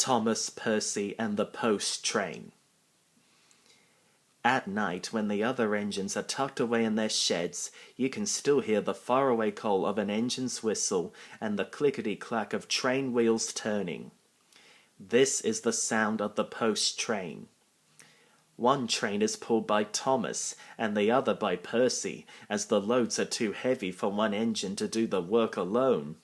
Thomas, Percy, and the post train. At night, when the other engines are tucked away in their sheds, you can still hear the faraway call of an engine's whistle and the clickety-clack of train wheels turning. This is the sound of the post train. One train is pulled by Thomas and the other by Percy, as the loads are too heavy for one engine to do the work alone.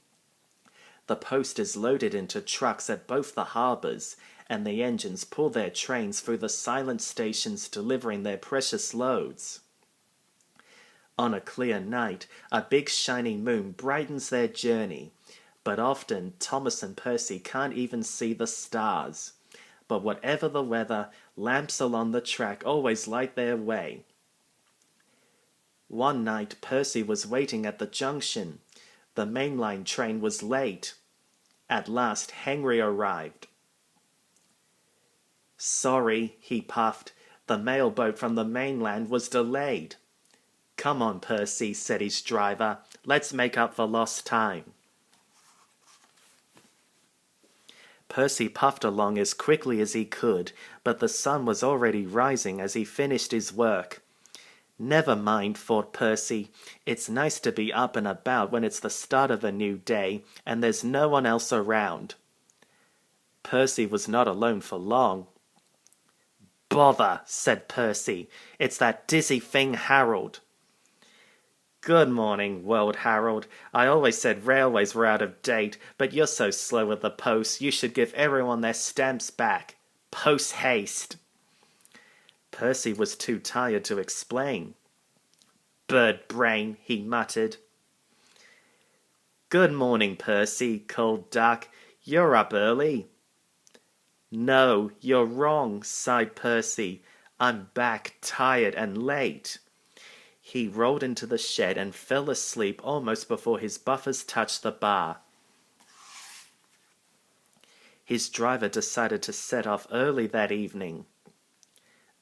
The post is loaded into trucks at both the harbours, and the engines pull their trains through the silent stations delivering their precious loads. On a clear night, a big shining moon brightens their journey, but often Thomas and Percy can't even see the stars. But whatever the weather, lamps along the track always light their way. One night Percy was waiting at the junction. The mainline train was late. At last Henry arrived. "Sorry," he puffed, "the mail boat from the mainland was delayed." "Come on, Percy," said his driver, "let's make up for lost time." Percy puffed along as quickly as he could, but the sun was already rising as he finished his work. "Never mind," thought Percy. "It's nice to be up and about when it's the start of a new day and there's no one else around." Percy was not alone for long. "Bother," said Percy. "It's that dizzy thing Harold." "Good morning," whirled Harold. "I always said railways were out of date, but you're so slow with the post, you should give everyone their stamps back. Post haste." Percy was too tired to explain. "Bird brain," he muttered. "Good morning, Percy," called Duck. "You're up early." "No, you're wrong," sighed Percy. "I'm back, tired and late." He rolled into the shed and fell asleep almost before his buffers touched the bar. His driver decided to set off early that evening.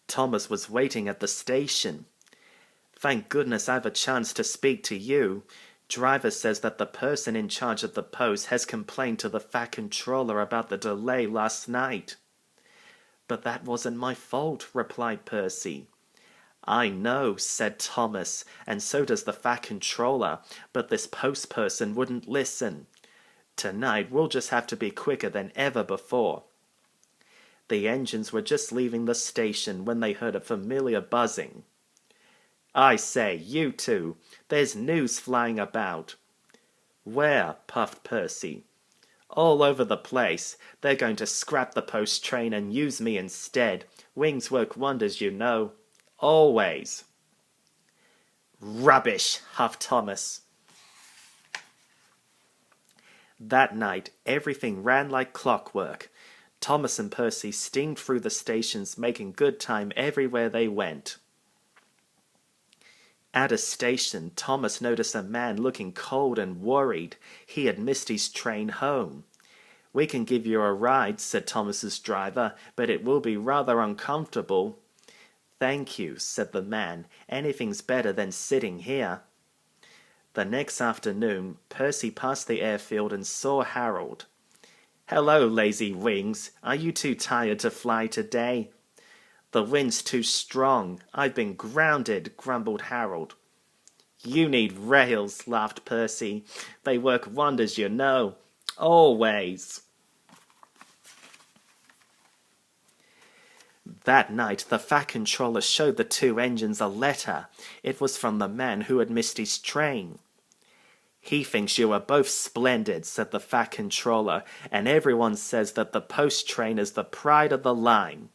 Thomas was waiting at the station. "Thank goodness I've a chance to speak to you. Driver says that the person in charge of the post has complained to the Fat Controller about the delay last night." "But that wasn't my fault," replied Percy. "I know," said Thomas, "and so does the Fat Controller, but this post person wouldn't listen. Tonight we'll just have to be quicker than ever before." The engines were just leaving the station when they heard a familiar buzzing. "I say, you two, there's news flying about." "Where?" puffed Percy. "All over the place. They're going to scrap the post train and use me instead. Wings work wonders, you know. Always." "Rubbish," huffed Thomas. That night, everything ran like clockwork. Thomas and Percy steamed through the stations, making good time everywhere they went. At a station, Thomas noticed a man looking cold and worried. He had missed his train home. "We can give you a ride," said Thomas's driver, "but it will be rather uncomfortable." "Thank you," said the man. "Anything's better than sitting here." The next afternoon, Percy passed the airfield and saw Harold. "Hello, lazy wings. Are you too tired to fly today?" "The wind's too strong. I've been grounded," grumbled Harold. "You need rails," laughed Percy. "They work wonders, you know. Always." That night, the Fat Controller showed the two engines a letter. It was from the man who had missed his train. "He thinks you are both splendid," said the Fat Controller, "and everyone says that the post train is the pride of the line.